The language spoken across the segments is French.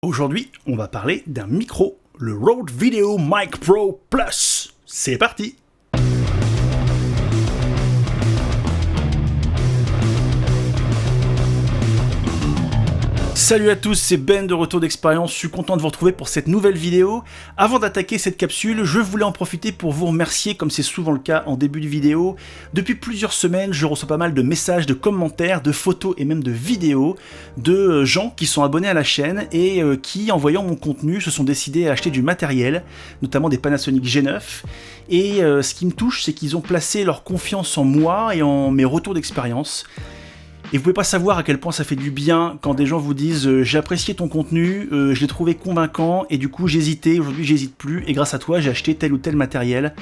Aujourd'hui, on va parler d'un micro, le Rode Video Mic Pro Plus. C'est parti! Salut à tous, c'est Ben de Retour d'Expérience, je suis content de vous retrouver pour cette nouvelle vidéo. Avant d'attaquer cette capsule, je voulais en profiter pour vous remercier, comme c'est souvent le cas en début de vidéo. Depuis plusieurs semaines, je reçois pas mal de messages, de commentaires, de photos et même de vidéos de gens qui sont abonnés à la chaîne et qui, en voyant mon contenu, se sont décidés à acheter du matériel, notamment des Panasonic G9. Et ce qui me touche, c'est qu'ils ont placé leur confiance en moi et en mes retours d'expérience. Et vous pouvez pas savoir à quel point ça fait du bien quand des gens vous disent j'ai apprécié ton contenu, je l'ai trouvé convaincant et du coup j'hésitais, aujourd'hui j'hésite plus et grâce à toi j'ai acheté tel ou tel matériel.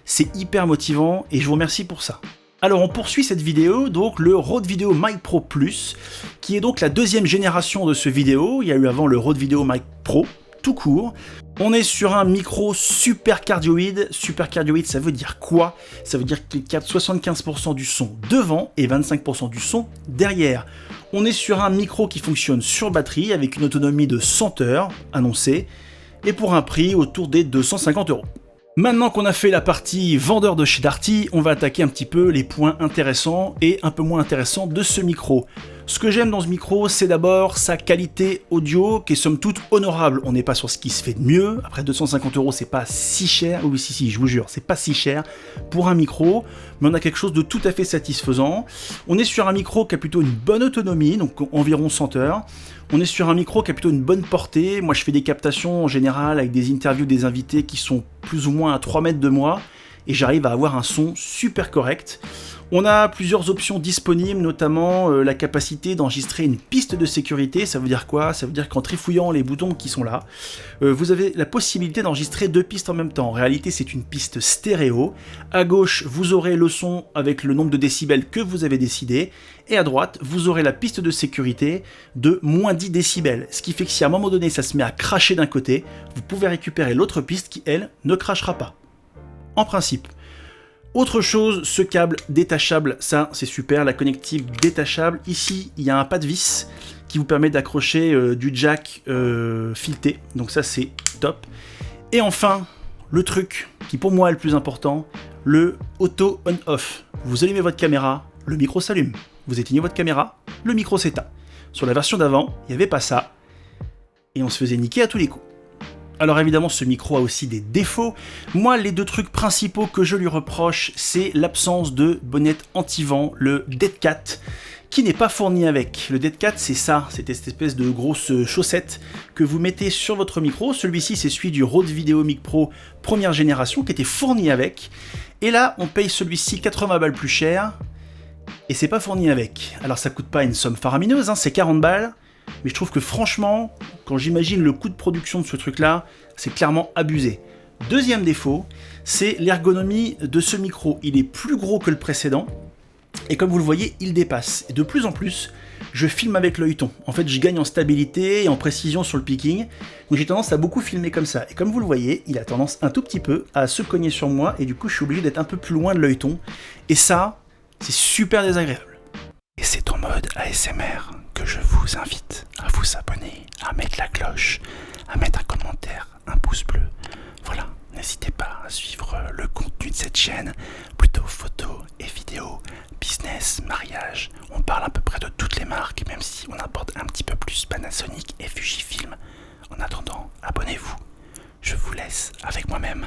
C'est hyper motivant et je vous remercie pour ça. Alors on poursuit cette vidéo, donc le Rode Video Mic Pro Plus, qui est donc la deuxième génération de ce vidéo. Il y a eu avant le Rode Video Mic Pro, tout court. On est sur un micro super cardioïde. Super cardioïde, ça veut dire quoi? Ça veut dire qu'il capte 75% du son devant et 25% du son derrière. On est sur un micro qui fonctionne sur batterie avec une autonomie de 100 heures annoncée et pour un prix autour des 250 €. Maintenant qu'on a fait la partie vendeur de chez Darty, on va attaquer un petit peu les points intéressants et un peu moins intéressants de ce micro. Ce que j'aime dans ce micro, c'est d'abord sa qualité audio qui est somme toute honorable. On n'est pas sur ce qui se fait de mieux. Après 250 €, c'est pas si cher. Oui, si, je vous jure, c'est pas si cher pour un micro, mais on a quelque chose de tout à fait satisfaisant. On est sur un micro qui a plutôt une bonne autonomie, donc environ 100 heures. On est sur un micro qui a plutôt une bonne portée. Moi, je fais des captations en général avec des interviews des invités qui sont plus ou moins à 3 mètres de moi et j'arrive à avoir un son super correct. On a plusieurs options disponibles, notamment la capacité d'enregistrer une piste de sécurité. Ça veut dire quoi? Ça veut dire qu'en trifouillant les boutons qui sont là, vous avez la possibilité d'enregistrer deux pistes en même temps. En réalité, c'est une piste stéréo. À gauche, vous aurez le son avec le nombre de décibels que vous avez décidé. Et à droite, vous aurez la piste de sécurité de moins 10 décibels. Ce qui fait que si à un moment donné, ça se met à cracher d'un côté, vous pouvez récupérer l'autre piste qui, elle, ne crachera pas. En principe. Autre chose, ce câble détachable, ça c'est super, la connectique détachable. Ici, il y a un pas de vis qui vous permet d'accrocher du jack fileté, donc ça c'est top. Et enfin, le truc qui pour moi est le plus important, le auto on-off. Vous allumez votre caméra, le micro s'allume. Vous éteignez votre caméra, le micro s'éteint. Sur la version d'avant, il n'y avait pas ça, et on se faisait niquer à tous les coups. Alors évidemment, ce micro a aussi des défauts. Moi, les deux trucs principaux que je lui reproche, c'est l'absence de bonnette anti-vent, le Dead Cat, qui n'est pas fourni avec. Le Dead Cat, c'est ça, c'est cette espèce de grosse chaussette que vous mettez sur votre micro. Celui-ci, c'est celui du Rode Video Mic Pro première génération, qui était fourni avec. Et là, on paye celui-ci 80 balles plus cher, et c'est pas fourni avec. Alors ça coûte pas une somme faramineuse, c'est 40 balles. Mais je trouve que franchement, quand j'imagine le coût de production de ce truc-là, c'est clairement abusé. Deuxième défaut, c'est l'ergonomie de ce micro. Il est plus gros que le précédent, et comme vous le voyez, il dépasse. Et de plus en plus, je filme avec l'œilleton. En fait, je gagne en stabilité et en précision sur le picking, donc j'ai tendance à beaucoup filmer comme ça. Et comme vous le voyez, il a tendance un tout petit peu à se cogner sur moi, et du coup, je suis obligé d'être un peu plus loin de l'œilleton. Et ça, c'est super désagréable. Et c'est en mode ASMR que je vous invite à vous abonner, à mettre la cloche, à mettre un commentaire, un pouce bleu. Voilà, n'hésitez pas à suivre le contenu de cette chaîne, plutôt photos et vidéos, business, mariage. On parle à peu près de toutes les marques, même si on aborde un petit peu plus Panasonic et Fujifilm. En attendant, abonnez-vous. Je vous laisse avec moi-même.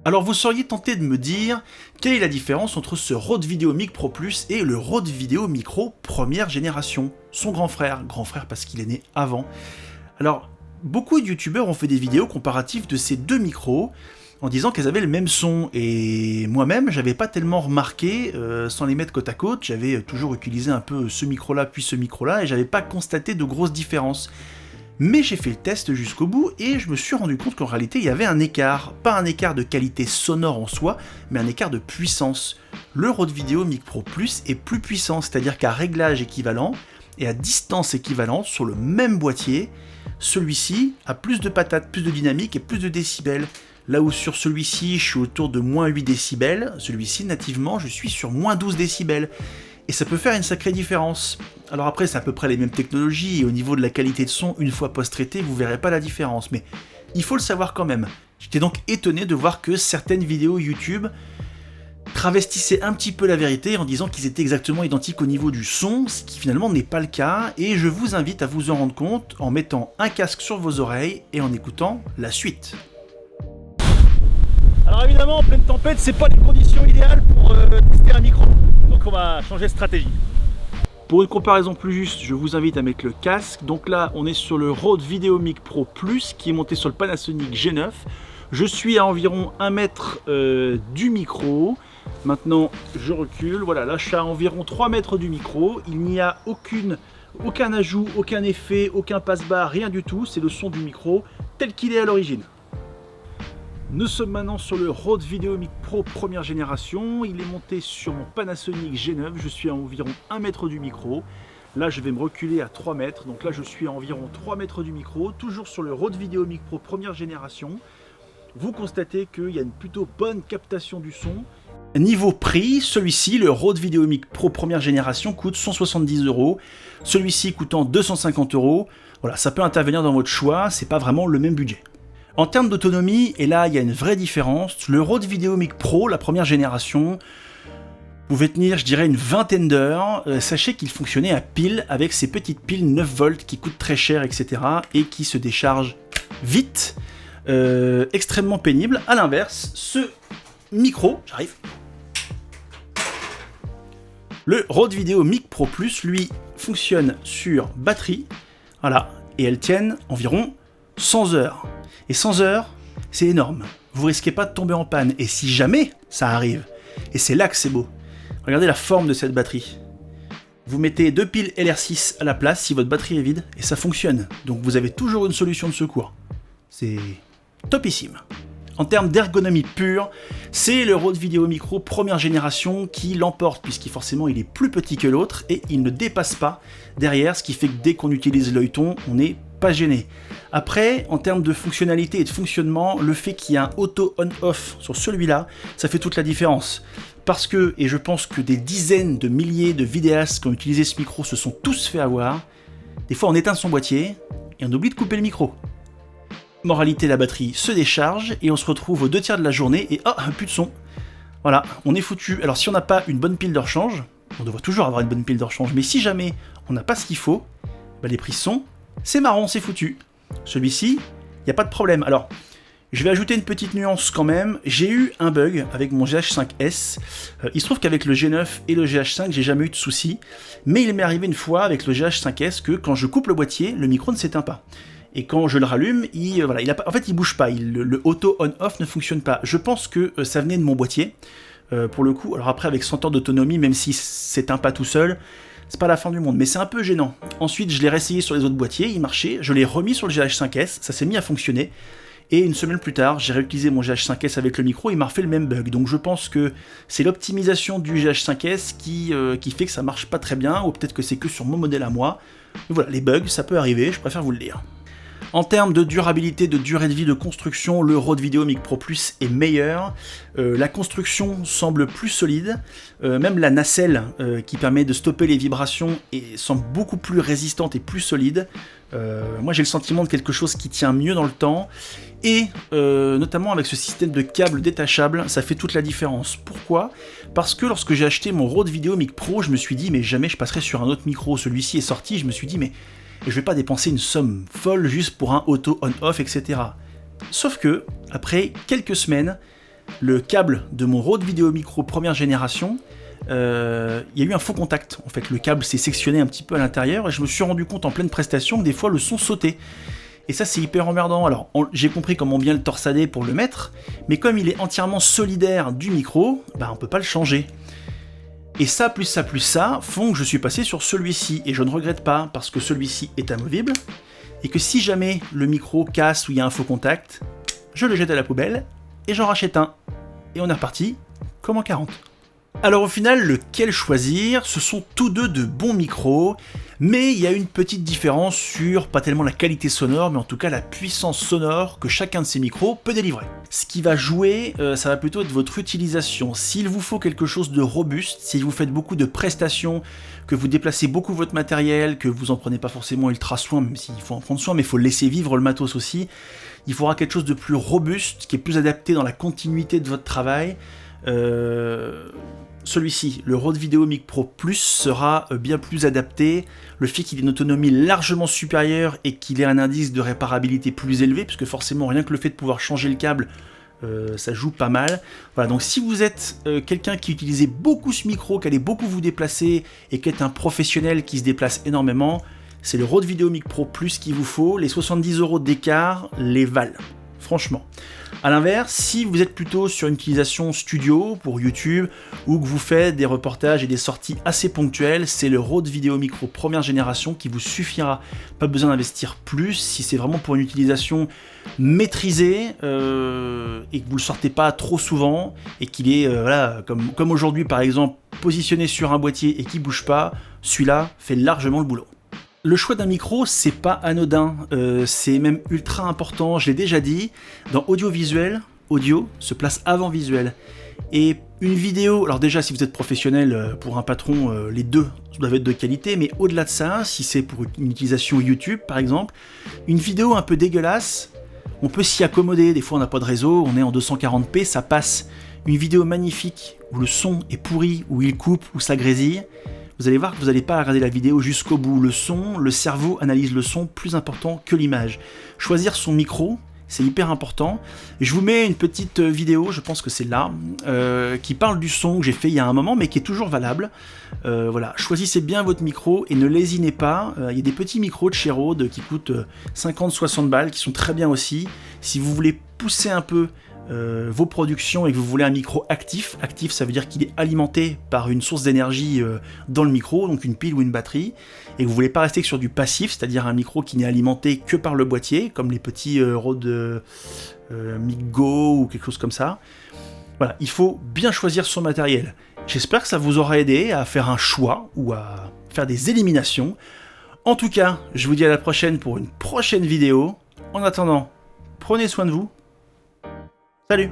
Alors vous seriez tenté de me dire quelle est la différence entre ce Rode Video Mic Pro Plus et le Rode Video Micro première génération, son grand frère parce qu'il est né avant. Alors beaucoup de youtubeurs ont fait des vidéos comparatives de ces deux micros en disant qu'elles avaient le même son, et moi-même j'avais pas tellement remarqué sans les mettre côte à côte. J'avais toujours utilisé un peu ce micro-là puis ce micro-là et j'avais pas constaté de grosses différences. Mais j'ai fait le test jusqu'au bout et je me suis rendu compte qu'en réalité il y avait un écart, pas un écart de qualité sonore en soi, mais un écart de puissance. Le Rode Video Mic Pro Plus est plus puissant, c'est-à-dire qu'à réglage équivalent et à distance équivalente sur le même boîtier, celui-ci a plus de patates, plus de dynamique et plus de décibels. Là où sur celui-ci je suis autour de moins 8 décibels, celui-ci nativement je suis sur moins 12 décibels. et ça peut faire une sacrée différence. Alors après, c'est à peu près les mêmes technologies, et au niveau de la qualité de son, une fois post-traité, vous verrez pas la différence, mais il faut le savoir quand même. J'étais donc étonné de voir que certaines vidéos YouTube travestissaient un petit peu la vérité en disant qu'ils étaient exactement identiques au niveau du son, ce qui finalement n'est pas le cas, et je vous invite à vous en rendre compte en mettant un casque sur vos oreilles et en écoutant la suite. Alors évidemment, en pleine tempête, c'est pas les conditions idéales pour tester un micro, donc on va changer de stratégie. Pour une comparaison plus juste, je vous invite à mettre le casque. Donc là, on est sur le Rode VideoMic Pro Plus qui est monté sur le Panasonic G9. Je suis à environ 1 mètre du micro. Maintenant, je recule. Voilà, là, je suis à environ 3 mètres du micro. Il n'y a aucun ajout, aucun effet, aucun passe-bas, rien du tout. C'est le son du micro tel qu'il est à l'origine. Nous sommes maintenant sur le Rode VideoMic Pro première génération. Il est monté sur mon Panasonic G9. Je suis à environ 1 mètre du micro. Là, je vais me reculer à 3 mètres. Donc là, je suis à environ 3 mètres du micro. Toujours sur le Rode VideoMic Pro première génération. Vous constatez qu'il y a une plutôt bonne captation du son. Niveau prix, celui-ci, le Rode VideoMic Pro première génération, coûte 170 €. Celui-ci coûtant 250 €. Voilà, ça peut intervenir dans votre choix. C'est pas vraiment le même budget. En termes d'autonomie, et là il y a une vraie différence, le Rode VideoMic Pro, la première génération, pouvait tenir, je dirais, une vingtaine d'heures. Sachez qu'il fonctionnait à pile, avec ces petites piles 9 volts qui coûtent très cher, etc. et qui se déchargent vite, extrêmement pénible. A l'inverse, ce micro, j'arrive, le Rode VideoMic Pro Plus, lui, fonctionne sur batterie, voilà, et elles tiennent environ 100 heures. Et 100 heures, c'est énorme. Vous risquez pas de tomber en panne. Et si jamais ça arrive, et c'est là que c'est beau, regardez la forme de cette batterie. Vous mettez 2 piles LR6 à la place si votre batterie est vide, et ça fonctionne. Donc vous avez toujours une solution de secours. C'est topissime. En termes d'ergonomie pure, c'est le Rode VideoMic Pro première génération qui l'emporte, puisqu'il forcément il est plus petit que l'autre, et il ne dépasse pas derrière, ce qui fait que dès qu'on utilise l'œilleton, on n'est pas gêné. Après, en termes de fonctionnalité et de fonctionnement, le fait qu'il y ait un auto on-off sur celui-là, ça fait toute la différence. Parce que, et je pense que des dizaines de milliers de vidéastes qui ont utilisé ce micro se sont tous fait avoir, des fois on éteint son boîtier et on oublie de couper le micro. Moralité, la batterie se décharge et on se retrouve aux 2 tiers de la journée et oh, plus de son. Voilà, on est foutu. Alors si on n'a pas une bonne pile de rechange, on devrait toujours avoir une bonne pile de rechange, mais si jamais on n'a pas ce qu'il faut, bah les prises sont, c'est marron, c'est foutu. Celui-ci, il n'y a pas de problème. Alors, je vais ajouter une petite nuance quand même. J'ai eu un bug avec mon GH5S. Il se trouve qu'avec le G9 et le GH5, j'ai jamais eu de soucis. Mais il m'est arrivé une fois avec le GH5S que quand je coupe le boîtier, le micro ne s'éteint pas. Et quand je le rallume, en fait, il bouge pas. Le auto on-off ne fonctionne pas. Je pense que ça venait de mon boîtier. Pour le coup, alors après, avec 100 heures d'autonomie, même si s'éteint pas tout seul, c'est pas la fin du monde, mais c'est un peu gênant. Ensuite, je l'ai réessayé sur les autres boîtiers, il marchait, je l'ai remis sur le GH5S, ça s'est mis à fonctionner, et une semaine plus tard, j'ai réutilisé mon GH5S avec le micro, il m'a refait le même bug. Donc je pense que c'est l'optimisation du GH5S qui fait que ça marche pas très bien, ou peut-être que c'est que sur mon modèle à moi. Mais voilà, les bugs, ça peut arriver, je préfère vous le dire. En termes de durabilité, de durée de vie, de construction, le Rode VideoMic Pro Plus est meilleur. La construction semble plus solide. Même la nacelle qui permet de stopper les vibrations semble beaucoup plus résistante et plus solide. Moi j'ai le sentiment de quelque chose qui tient mieux dans le temps. Et notamment avec ce système de câble détachable, ça fait toute la différence. Pourquoi ? Parce que lorsque j'ai acheté mon Rode VideoMic Pro, je me suis dit mais jamais je passerai sur un autre micro. Celui-ci est sorti, je me suis dit mais je vais pas dépenser une somme folle juste pour un auto on-off, etc. Sauf que, après quelques semaines, le câble de mon Rode VideoMic Pro première génération, il y a eu un faux contact. En fait, le câble s'est sectionné un petit peu à l'intérieur et je me suis rendu compte en pleine prestation que des fois le son sautait. Et ça, c'est hyper emmerdant. Alors, j'ai compris comment bien le torsader pour le mettre, mais comme il est entièrement solidaire du micro, bah, on peut pas le changer. Et ça, plus ça, font que je suis passé sur celui-ci, et je ne regrette pas, parce que celui-ci est amovible, et que si jamais le micro casse ou il y a un faux contact, je le jette à la poubelle, et j'en rachète un. Et on est reparti, comme en 40. Alors au final, lequel choisir? Ce sont tous deux de bons micros, mais il y a une petite différence sur, pas tellement la qualité sonore, mais en tout cas la puissance sonore que chacun de ces micros peut délivrer. Ce qui va jouer, ça va plutôt être votre utilisation. S'il vous faut quelque chose de robuste, si vous faites beaucoup de prestations, que vous déplacez beaucoup votre matériel, que vous en prenez pas forcément ultra soin, même s'il faut en prendre soin, mais il faut laisser vivre le matos aussi, il faudra quelque chose de plus robuste, qui est plus adapté dans la continuité de votre travail. Celui-ci, le Rode VideoMic Pro Plus, sera bien plus adapté. Le fait qu'il ait une autonomie largement supérieure et qu'il ait un indice de réparabilité plus élevé, puisque forcément rien que le fait de pouvoir changer le câble, ça joue pas mal. Voilà, donc si vous êtes quelqu'un qui utilisait beaucoup ce micro, qui allait beaucoup vous déplacer et qui est un professionnel qui se déplace énormément, c'est le Rode VideoMic Pro Plus qu'il vous faut. Les 70 € d'écart les valent, franchement. A l'inverse, si vous êtes plutôt sur une utilisation studio pour YouTube ou que vous faites des reportages et des sorties assez ponctuelles, c'est le Rode VideoMic Pro première génération qui vous suffira. Pas besoin d'investir plus si c'est vraiment pour une utilisation maîtrisée et que vous le sortez pas trop souvent et qu'il est voilà, comme aujourd'hui par exemple positionné sur un boîtier et qui bouge pas. Celui-là fait largement le boulot. Le choix d'un micro, c'est pas anodin, c'est même ultra important, je l'ai déjà dit, dans audiovisuel, audio se place avant visuel. Et une vidéo, alors déjà si vous êtes professionnel pour un patron, les deux doivent être de qualité, mais au-delà de ça, si c'est pour une utilisation YouTube par exemple, une vidéo un peu dégueulasse, on peut s'y accommoder, des fois on n'a pas de réseau, on est en 240p, ça passe. Une vidéo magnifique, où le son est pourri, où il coupe, où ça grésille, vous allez voir que vous n'allez pas regarder la vidéo jusqu'au bout. Le son, le cerveau analyse le son plus important que l'image. Choisir son micro, c'est hyper important. Et je vous mets une petite vidéo, je pense que c'est là, qui parle du son que j'ai fait il y a un moment, mais qui est toujours valable. Voilà, choisissez bien votre micro et ne lésinez pas. Il y a des petits micros de chez Rode qui coûtent 50-60 balles, qui sont très bien aussi. Si vous voulez pousser un peu vos productions et que vous voulez un micro actif, ça veut dire qu'il est alimenté par une source d'énergie dans le micro, donc une pile ou une batterie, et que vous voulez pas rester sur du passif, c'est-à-dire un micro qui n'est alimenté que par le boîtier, comme les petits Rode Mic Go ou quelque chose comme ça. Voilà, il faut bien choisir son matériel. J'espère que ça vous aura aidé à faire un choix ou à faire des éliminations. En tout cas, je vous dis à la prochaine pour une prochaine vidéo. En attendant, prenez soin de vous. Salut!